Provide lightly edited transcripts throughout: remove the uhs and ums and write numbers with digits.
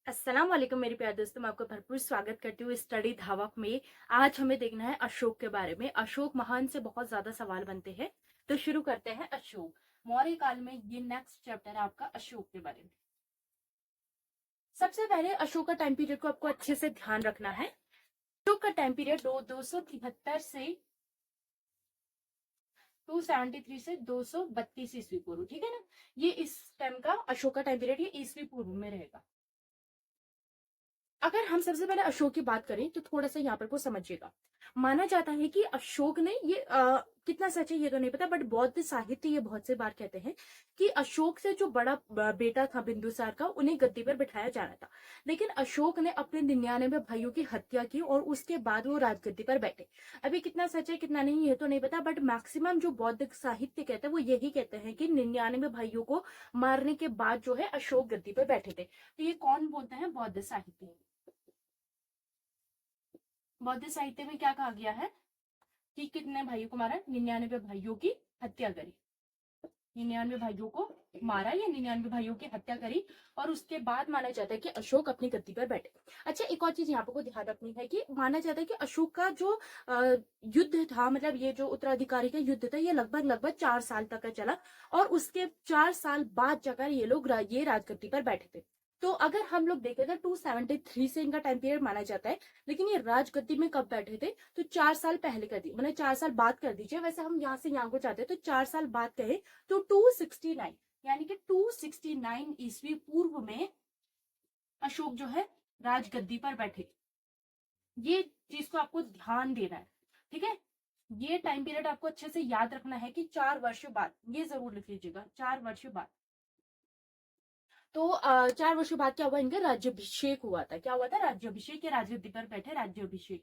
अस्सलाम वालेकुम मेरे प्यारे दोस्तों, मैं आपका भरपूर स्वागत करती हूँ स्टडी धावक में। आज हमें देखना है अशोक के बारे में। अशोक महान से बहुत ज्यादा सवाल बनते हैं, तो शुरू करते हैं। अशोक मौर्य काल में, ये नेक्स्ट चैप्टर है आपका अशोक के बारे में। सबसे पहले अशोक का टाइम पीरियड को आपको अच्छे से ध्यान रखना है। अशोक का टाइम पीरियड 273 से 273 से 232 ईस्वी पूर्व, ठीक है ना। ये इस टाइम का अशोक का टाइम पीरियड, ये ईस्वी पूर्व में रहेगा। अगर हम सबसे पहले अशोक की बात करें तो थोड़ा सा यहाँ पर को समझिएगा। माना जाता है कि अशोक ने ये कितना सच है ये तो नहीं पता, बट बौद्ध साहित्य ये बहुत से बार कहते हैं कि अशोक से जो बड़ा बेटा था बिंदुसार का, उन्हें गद्दी पर बिठाया जाना था। लेकिन अशोक ने अपने 99 भाइयों की हत्या की और उसके बाद वो राजगद्दी पर बैठे। अभी कितना सच है कितना नहीं ये तो नहीं पता, बट मैक्सिमम जो बौद्ध साहित्य कहते हैं वो यही कहते हैं कि 99 भाइयों को मारने के बाद जो है अशोक गद्दी पर बैठे थे। तो ये कौन बोलते हैं? बौद्ध साहित्य। बौद्ध साहित्य में क्या कहा गया है कि कितने भाइयों को मारा? 99 भाइयों की हत्या करी। 99 भाइयों को मारा या 99 भाइयों की हत्या करी, और उसके बाद माना जाता है कि अशोक अपनी गद्दी पर बैठे। अच्छा, एक और चीज यहाँ पर को ध्यान रखनी है कि माना जाता है कि अशोक का जो युद्ध था, मतलब ये जो उत्तराधिकारी का युद्ध था, ये लगभग लगभग 4 साल तक का चला, और उसके 4 साल बाद जाकर ये लोग ये राजगद्दी पर बैठे थे। तो अगर हम लोग देखें तो 273 से इनका टाइम पीरियड माना जाता है। लेकिन ये राजगद्दी में कब बैठे थे? तो 4 साल पहले कर दी, मतलब 4 साल बाद कर दीजिए। वैसे हम यहाँ से यहाँ को चाहते हैं तो 4 साल बाद कहे तो 269, यानी कि 269 ईस्वी पूर्व में अशोक जो है राजगद्दी पर बैठे। ये चीज को आपको ध्यान देना है, ठीक है। ये टाइम पीरियड आपको अच्छे से याद रखना है कि 4 वर्ष बाद, ये जरूर लिख लीजिएगा, 4 वर्ष बाद। तो 4 वर्ष बाद क्या हुआ? इनका राज्याभिषेक हुआ था। क्या हुआ था? राज्याभिषेक, या राजगद्दी पर बैठे राज्याभिषेक।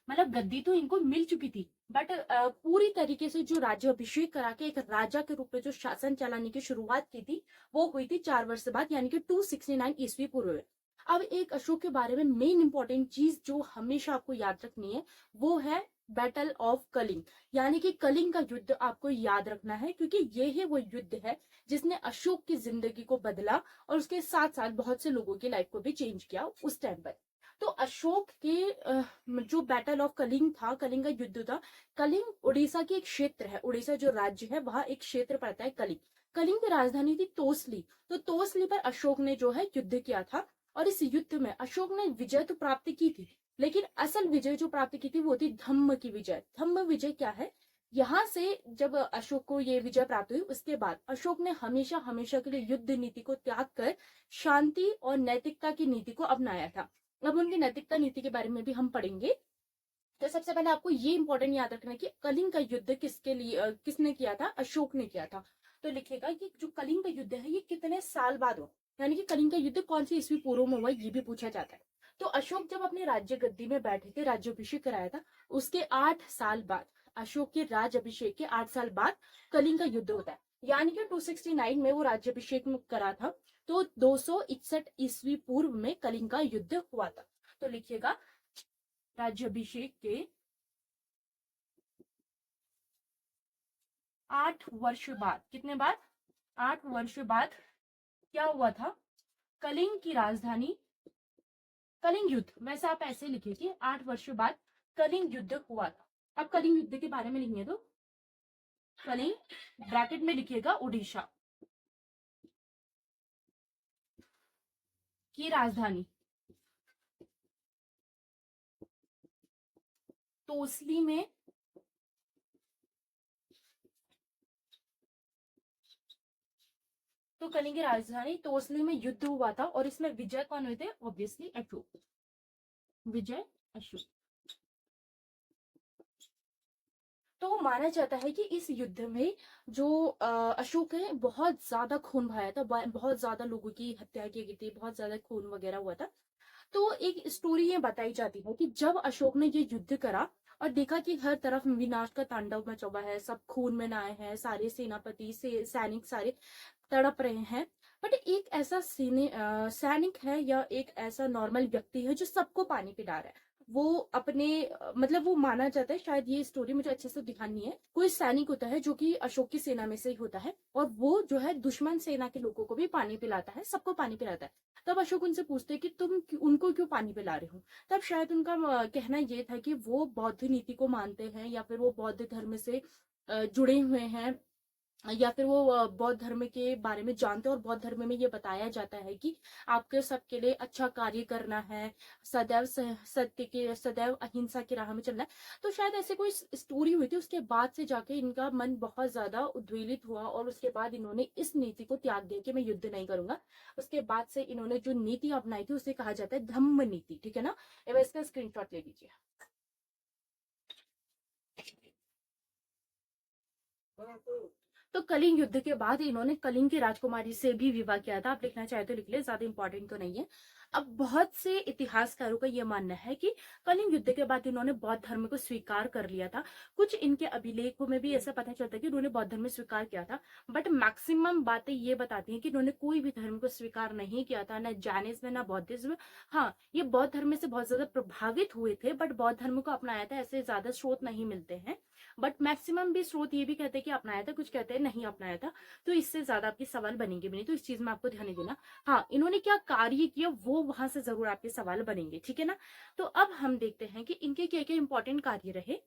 मतलब गद्दी तो इनको मिल चुकी थी, बट पूरी तरीके से जो राज्याभिषेक करा के एक राजा के रूप में जो शासन चलाने की शुरुआत की थी, वो हुई थी 4 वर्ष बाद, यानी कि 269 ईस्वी पूर्व में। अब एक अशोक के बारे में मेन इंपॉर्टेंट चीज जो हमेशा आपको याद रखनी है, वो है बैटल ऑफ कलिंग, यानी कि कलिंग का युद्ध आपको याद रखना है, क्योंकि ये ही वो युद्ध है जिसने अशोक की जिंदगी को बदला, और उसके साथ साथ बहुत से लोगों की लाइफ को भी चेंज किया उस टाइम पर। तो अशोक के जो बैटल ऑफ कलिंग था, कलिंग का युद्ध था। कलिंग उड़ीसा की एक क्षेत्र है, उड़ीसा जो राज्य है वहां एक क्षेत्र पड़ता है कलिंग। कलिंग की राजधानी थी तोसली। तो तोसली पर अशोक ने जो है युद्ध किया था, और इस युद्ध में अशोक ने विजय तो प्राप्त की थी, लेकिन असल विजय जो प्राप्त की थी वो थी धम्म की विजय। धम्म विजय क्या है? यहाँ से जब अशोक को ये विजय प्राप्त हुई, उसके बाद अशोक ने हमेशा हमेशा के लिए युद्ध नीति को त्याग कर शांति और नैतिकता की नीति को अपनाया था। अब उनकी नैतिकता नीति के बारे में भी हम पढ़ेंगे। तो सबसे पहले आपको ये इंपॉर्टेंट याद रखना है कि कलिंग का युद्ध किसके लिए किसने किया था? अशोक ने किया था। तो लिखेगा कि जो कलिंग का युद्ध है ये कितने साल बाद हुआ, यानी कि कलिंग का युद्ध कौन सी ईस्वी पूर्व में हुआ, ये भी पूछा जाता है। तो अशोक जब अपने राज्य गद्दी में बैठे थे, राज्याभिषेक कराया था, उसके 8 साल बाद, अशोक के राज अभिषेक के 8 साल बाद कलिंग का युद्ध होता है, यानी कि 269 में वो राज्याभिषेक करा था, तो 261 ईस्वी पूर्व में कलिंग का युद्ध हुआ था। तो लिखिएगा राज्याभिषेक के 8 वर्ष बाद, कितने बाद? 8 वर्ष बाद क्या हुआ था? कलिंग की राजधानी, कलिंग युद्ध, वैसे आप ऐसे लिखिए 8 वर्ष बाद कलिंग युद्ध हुआ था। अब कलिंग युद्ध के बारे में लिखिए तो कलिंग ब्रैकेट में लिखिएगा उड़ीसा की राजधानी तोसली में, तो कलिंग की राजधानी तोसली में युद्ध हुआ था, और इसमें विजय कौन हुए थे? ऑब्वियसली अशोक, विजय अशोक। तो माना जाता है कि इस युद्ध में जो अशोक है बहुत ज्यादा खून बहाया था, बहुत ज्यादा लोगों की हत्या की गई थी, बहुत ज्यादा खून वगैरह हुआ था। तो एक स्टोरी ये बताई जाती है कि जब अशोक ने ये युद्ध करा और देखा कि हर तरफ विनाश का तांडव मचा हुआ है, सब खून में नहाए हैं, सारे सेनापति से सैनिक सारे तड़प रहे हैं, बट एक ऐसा सैनिक है या एक ऐसा नॉर्मल व्यक्ति है जो सबको पानी पिला रहा है। वो अपने मतलब वो माना जाता है, शायद ये स्टोरी मुझे अच्छे से ध्यान नहीं है, कोई सैनिक होता है जो कि अशोक की सेना में से ही होता है, और वो जो है दुश्मन सेना के लोगों को भी पानी पिलाता है, सबको पानी पिलाता है। तब अशोक उनसे पूछते हैं कि तुम उनको क्यों पानी पिला रहे हो। तब शायद उनका कहना ये था कि वो बौद्ध नीति को मानते हैं, या फिर वो बौद्ध धर्म से जुड़े हुए हैं, या फिर वो बौद्ध धर्म के बारे में जानते हैं, और बौद्ध धर्म में ये बताया जाता है कि आपके सबके लिए अच्छा कार्य करना है, सदैव सत्य के, सदैव अहिंसा की राह में चलना है। तो शायद ऐसे कोई स्टोरी हुई थी, उसके बाद से जाके इनका मन बहुत ज्यादा उद्वेलित हुआ, और उसके बाद इन्होंने इस नीति को त्याग दिया कि मैं युद्ध नहीं करूंगा। उसके बाद से इन्होंने जो नीति अपनाई थी उसे कहा जाता है धम्म नीति, ठीक है ना। अब इसका स्क्रीनशॉट ले लीजिए। तो कलिंग युद्ध के बाद इन्होंने कलिंग की राजकुमारी से भी विवाह किया था। आप लिखना चाहे तो लिख ले, ज्यादा इंपॉर्टेंट तो नहीं है। अब बहुत से इतिहासकारों का यह मानना है कि कलिंग युद्ध के बाद इन्होंने बौद्ध धर्म को स्वीकार कर लिया था। कुछ इनके अभिलेखों में भी ऐसा पता चलता है कि उन्होंने बौद्ध धर्म स्वीकार किया था, बट मैक्सिमम बातें ये बताती हैं कि इन्होंने कोई भी धर्म को स्वीकार नहीं किया था, न जैनिज्म न बौद्धिज्म। हाँ, ये बौद्ध धर्म से बहुत ज्यादा प्रभावित हुए थे, बट बौद्ध धर्म को अपनाया था ऐसे ज्यादा स्रोत नहीं मिलते हैं। बट मैक्सिमम भी स्रोत ये भी कहते हैं कि अपनाया था, कुछ कहते हैं नहीं अपनाया था। तो इससे ज्यादा आपके सवाल बनेंगे भी नहीं, तो इस चीज में आपको ध्यान नहीं देना। हाँ, इन्होंने क्या कार्य किया वो वहां से जरूर आपके सवाल बनेंगे, ठीक है ना। तो अब हम देखते हैं कि इनके क्या क्या इंपॉर्टेंट कार्य रहे।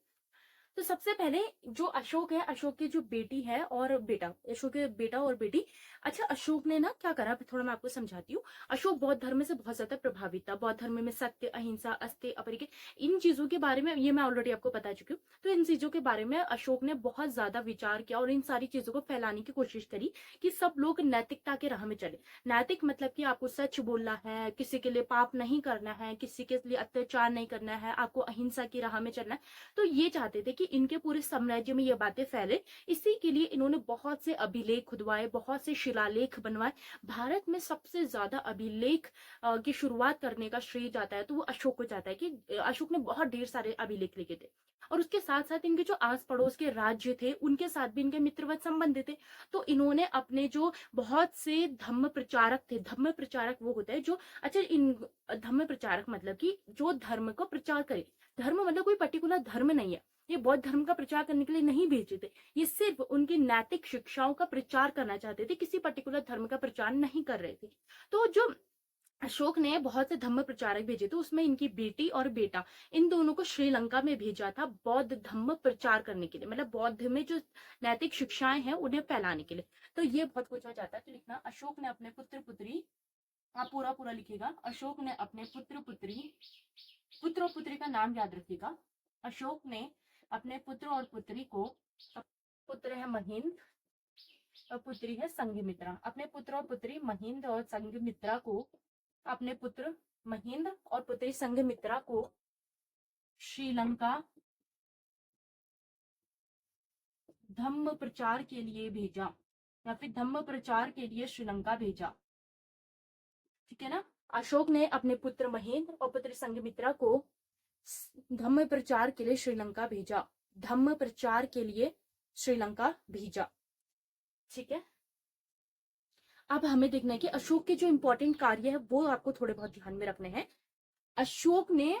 तो सबसे पहले जो अशोक है, अशोक की जो बेटी है और बेटा, अशोक के बेटा और बेटी। अच्छा, अशोक ने ना क्या करा, थोड़ा मैं आपको समझाती हूँ। अशोक बौद्ध धर्म से बहुत ज्यादा प्रभावित था। बौद्ध धर्म में सत्य, अहिंसा, अस्त्य, अपरिग्रह, इन चीजों के बारे में ये मैं ऑलरेडी आपको बता चुकी हूँ। तो इन चीजों के बारे में अशोक ने बहुत ज्यादा विचार किया और इन सारी चीजों को फैलाने की कोशिश करी कि सब लोग नैतिकता के राह में चले। नैतिक मतलब कि आपको सच बोलना है, किसी के लिए पाप नहीं करना है, किसी के लिए अत्याचार नहीं करना है, आपको अहिंसा की राह में चलना है। तो ये चाहते थे कि इनके पूरे साम्राज्य में ये बातें फैले। इसी के लिए इन्होंने बहुत से अभिलेख खुदवाए, बहुत से शिलालेख बनवाए। भारत में सबसे ज्यादा अभिलेख की शुरुआत करने का श्रेय जाता है तो वो अशोक को जाता है, कि अशोक ने बहुत ढेर सारे अभिलेख लिखे थे। और उसके साथ साथ इनके जो आस पड़ोस के राज्य थे उनके साथ भी इनके मित्रवत संबंध थे। तो इन्होंने अपने जो बहुत से धम्म प्रचारक थे, धम्म प्रचारक वो होता है जो, अच्छा, इन धम्म प्रचारक मतलब कि जो धर्म को प्रचार करे। धर्म मतलब कोई पर्टिकुलर धर्म नहीं है, ये बौद्ध धर्म का प्रचार करने के लिए नहीं भेजे थे, ये सिर्फ उनकी नैतिक शिक्षाओं का प्रचार करना चाहते थे, किसी पर्टिकुलर धर्म का प्रचार नहीं कर रहे थे। तो जो अशोक ने बहुत से धम्म प्रचारक भेजे थे, उसमें इनकी बेटी और बेटा, इन दोनों को श्रीलंका में भेजा था बौद्ध धम्म प्रचार करने के लिए, मतलब बौद्ध में जो नैतिक शिक्षाएं हैं उन्हें फैलाने के लिए। तो ये बहुत पूछा जाता है, तो लिखना अशोक ने अपने पुत्र पुत्री, आप पूरा पूरा लिखेगा, अशोक ने अपने पुत्र पुत्री, पुत्र और पुत्री का नाम याद रखिएगा। अशोक ने अपने पुत्र और पुत्री को, पुत्र है महेंद्र और पुत्री है संघमित्रा, अपने पुत्र और पुत्री महेंद्र और संघमित्रा को, अपने पुत्र महेंद्र और पुत्री संघमित्रा को श्रीलंका धम्म प्रचार के लिए भेजा, या फिर धम्म प्रचार के लिए श्रीलंका भेजा, ठीक है ना। अशोक ने अपने पुत्र महेंद्र और पुत्री संघमित्रा को धम्म प्रचार के लिए श्रीलंका भेजा, धम्म प्रचार के लिए श्रीलंका भेजा, ठीक है। अब हमें देखना है कि अशोक के जो इंपॉर्टेंट कार्य है वो आपको थोड़े बहुत ध्यान में रखने हैं। अशोक ने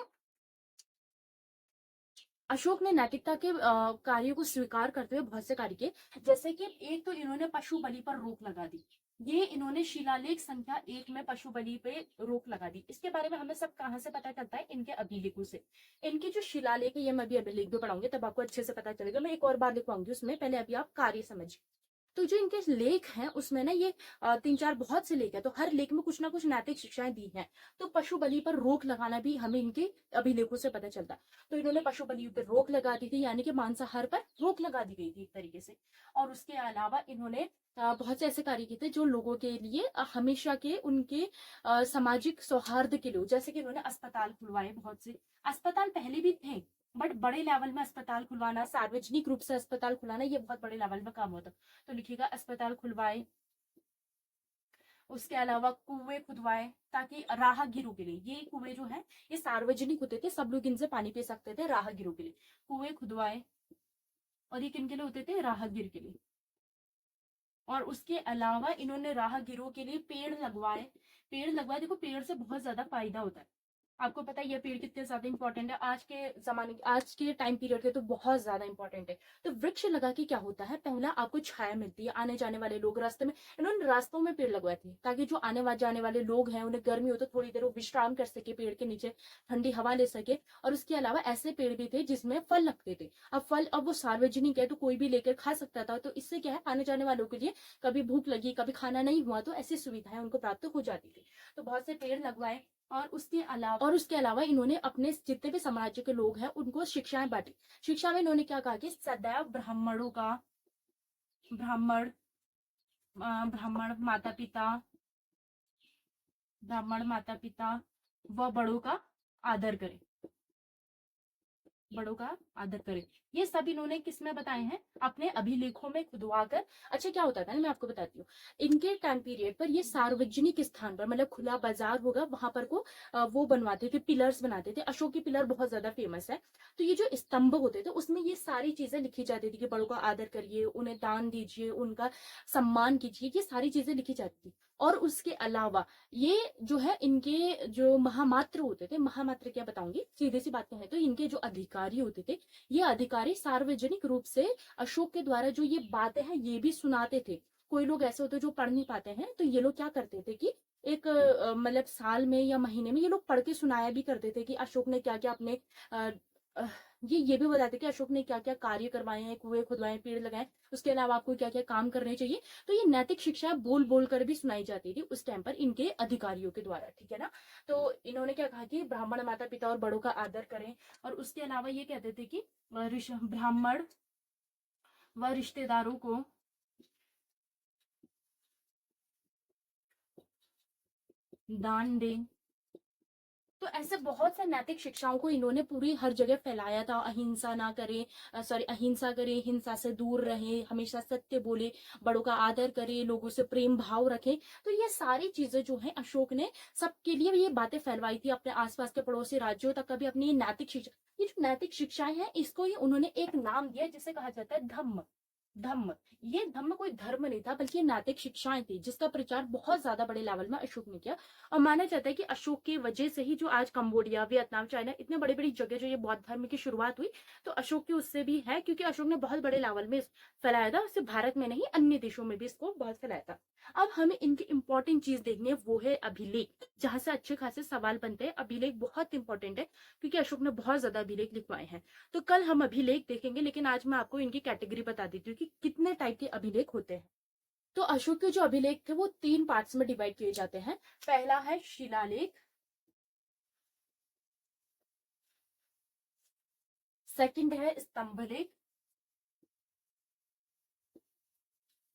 अशोक ने नैतिकता के कार्यों को स्वीकार करते हुए बहुत से कार्य किए, जैसे कि एक तो इन्होंने पशु बलि पर रोक लगा दी। ये इन्होंने शिलालेख संख्या 1 में पशु बलि पे रोक लगा दी। इसके बारे में हमें सब कहां से पता चलता है, इनके अभिलेखों से। इनके जो शिलालेख है, ये मैं अभी अभिलेख भी पढ़ाऊंगी तब आपको अच्छे से पता चलेगा, मैं एक और बार लिखवाऊंगी उसमें, पहले अभी आप कार्य समझिए। तो जो इनके लेख हैं उसमें ना ये 3-4 बहुत से लेख है, तो हर लेख में कुछ ना कुछ नैतिक शिक्षाएं दी हैं। तो पशु बलि पर रोक लगाना भी हमें इनके अभिलेखों से पता चलता है। तो इन्होंने पशु बलि पर रोक लगा दी थी, यानी कि मांसाहार पर रोक लगा दी गई थी एक तरीके से। और उसके अलावा इन्होंने बहुत से ऐसे कार्य किए थे जो लोगों के लिए हमेशा के उनके सामाजिक सौहार्द के लिए, जैसे कि इन्होंने अस्पताल खुलवाए, बहुत से अस्पताल पहले भी थे, बट बड़े लेवल में अस्पताल खुलवाना, सार्वजनिक रूप से अस्पताल खुलाना, ये बहुत बड़े लेवल में काम होता। तो लिखिएगा अस्पताल खुलवाए। उसके अलावा कुएं खुदवाए, ताकि राहगीरों के लिए, ये कुएं जो है ये सार्वजनिक होते थे, सब लोग इनसे पानी पी सकते थे, राहगीरों के लिए कुएं खुदवाए। और ये किन के लिए होते थे, राहगीर के लिए। और उसके अलावा इन्होंने राहगीरों के लिए पेड़ लगवाए। पेड़ लगवाए, देखो पेड़ से बहुत ज्यादा फायदा होता है। आपको पता है ये पेड़ कितने ज्यादा इंपॉर्टेंट है आज के जमाने, आज के टाइम पीरियड के, तो बहुत ज्यादा इंपॉर्टेंट है। तो वृक्ष लगा के क्या होता है, पहला आपको छाया मिलती है, आने जाने वाले लोग रास्ते में, इन्होंने रास्तों में पेड़ लगवाए थे ताकि जो आने जाने वाले लोग हैं उन्हें गर्मी हो तो थोड़ी देर वो विश्राम कर सके पेड़ के नीचे, ठंडी हवा ले सके। और उसके अलावा ऐसे पेड़ भी थे जिसमें फल लगते थे। अब वो सार्वजनिक है तो कोई भी लेकर खा सकता था, तो इससे क्या है, आने जाने वालों के लिए कभी भूख लगी, कभी खाना नहीं हुआ, तो ऐसी सुविधाएं उनको प्राप्त हो जाती थी। तो बहुत से पेड़ लगवाए। और उसके अलावा इन्होंने अपने जितने भी समाज के लोग हैं उनको शिक्षाएं बांटी। शिक्षा में इन्होंने क्या कहा कि सदैव ब्राह्मण ब्राह्मण माता पिता ब्राह्मण माता पिता व बड़ों का आदर करें, बड़ों का आदर करें। ये सब इन्होंने किस में बताए हैं, अपने अभिलेखों में खुदवा कर। अच्छा क्या होता था ना, मैं आपको बताती हूँ। इनके टाइम पीरियड पर ये सार्वजनिक स्थान पर, मतलब खुला बाजार होगा वहां पर को वो बनवाते थे, पिलर्स बनाते थे। अशोक के पिलर बहुत ज्यादा फेमस है। तो ये जो स्तंभ होते थे उसमें ये सारी चीजें लिखी जाती थी कि बड़ों का आदर करिए, उन्हें दान दीजिए, उनका सम्मान कीजिए, ये सारी चीजें लिखी जाती थी। और उसके अलावा ये जो है, इनके जो महामात्र होते थे, महामात्र क्या बताऊंगी, सीधी सी बातें हैं, तो इनके जो अधिकारी होते थे, ये अधिकारी सार्वजनिक रूप से अशोक के द्वारा जो ये बातें हैं ये भी सुनाते थे। कोई लोग ऐसे होते जो पढ़ नहीं पाते हैं, तो ये लोग क्या करते थे कि एक मतलब साल में या महीने में ये लोग पढ़ के सुनाया भी करते थे कि अशोक ने क्या क्या अपने अ, अ, ये भी बताते कि अशोक ने क्या क्या कार्य करवाए हैं, कुएं खुदवाए, पेड़ लगाए, उसके अलावा आपको क्या क्या काम करने चाहिए। तो ये नैतिक शिक्षा बोल बोल कर भी सुनाई जाती थी उस टाइम पर इनके अधिकारियों के द्वारा, ठीक है ना। तो इन्होंने क्या कहा कि ब्राह्मण माता पिता और बड़ों का आदर करें। और उसके अलावा ये कहते थे कि ब्राह्मण व रिश्तेदारों को दान दें। तो ऐसे बहुत से नैतिक शिक्षाओं को इन्होंने पूरी हर जगह फैलाया था। अहिंसा ना करें, सॉरी अहिंसा करें, हिंसा से दूर रहें, हमेशा सत्य बोले, बड़ों का आदर करें, लोगों से प्रेम भाव रखें। तो ये सारी चीजें जो है अशोक ने सबके लिए ये बातें फैलवाई थी, अपने आसपास के पड़ोसी राज्यों तक का भी अपनी ये नैतिक शिक्षा, ये जो नैतिक शिक्षाएं हैं इसको ही उन्होंने एक नाम दिया जिसे कहा जाता है धम्म। धम्म, ये धम्म कोई धर्म नहीं था बल्कि ये नैतिक शिक्षाएं थी जिसका प्रचार बहुत ज्यादा बड़े लेवल में अशोक ने किया। और माना जाता है कि अशोक की वजह से ही जो आज कंबोडिया, वियतनाम, चाइना, इतने बड़ी बड़ी जगह जो ये बौद्ध धर्म की शुरुआत हुई, तो अशोक की उससे भी है, क्योंकि अशोक ने बहुत बड़े लेवल में फैलाया था, सिर्फ भारत में नहीं अन्य देशों में भी इसको बहुत फैलाया था। अब हमें इनकी इंपॉर्टेंट चीज देखनी है, वो है अभिलेख, जहां से अच्छे खासे सवाल बनते हैं। अभिलेख बहुत इंपॉर्टेंट है क्योंकि अशोक ने बहुत ज्यादा अभिलेख लिखवाए हैं। तो कल हम अभिलेख देखेंगे, लेकिन आज मैं आपको इनकी कैटेगरी बता देती हूँ कि कितने टाइप के अभिलेख होते हैं। तो अशोक के जो अभिलेख थे वो 3 पार्ट्स में डिवाइड किए जाते हैं। पहला है शिलालेख, सेकंड है स्तंभलेख,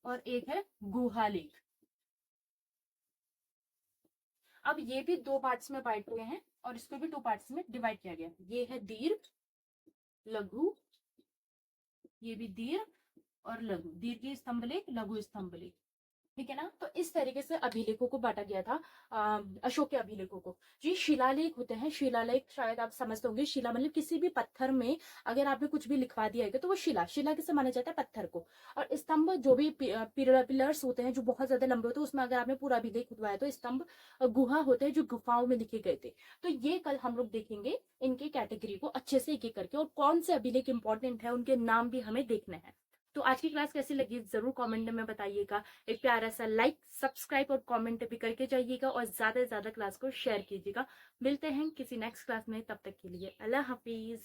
और एक है गुहालेख। अब ये भी 2 पार्ट्स में बांट हुए हैं और इसको भी 2 पार्ट्स में डिवाइड किया गया है। ये है दीर्घ, लघु, ये भी दीर्घ और लघु, दीर्घ स्तंभलेख, लघु स्तंभलेख, ठीक है ना। तो इस तरीके से अभिलेखों को बांटा गया था अशोक के अभिलेखों को। जी शिलालेख होते हैं, शिलालेख शायद आप समझते होंगे, शिला मतलब किसी भी पत्थर में अगर आपने कुछ भी लिखवा दिया है तो वो शिला, शिला किसे माना जाता है, पत्थर को। और स्तंभ जो भी पिलर्स होते हैं जो बहुत ज्यादा लंबे होते हैं, उसमें अगर आपने पूरा अभिलेख खुदवाया तो स्तंभ। गुहा होते हैं जो गुफाओं में लिखे गए थे। तो ये कल हम लोग देखेंगे इनकी कैटेगरी को अच्छे से एक एक करके, और कौन से अभिलेख इंपॉर्टेंट है उनके नाम भी हमें देखने हैं। तो आज की क्लास कैसी लगी जरूर कमेंट में बताइएगा। एक प्यारा सा लाइक, सब्सक्राइब और कमेंट भी करके जाइएगा, और ज्यादा से ज्यादा क्लास को शेयर कीजिएगा। मिलते हैं किसी नेक्स्ट क्लास में, तब तक के लिए अल्लाह हाफिज।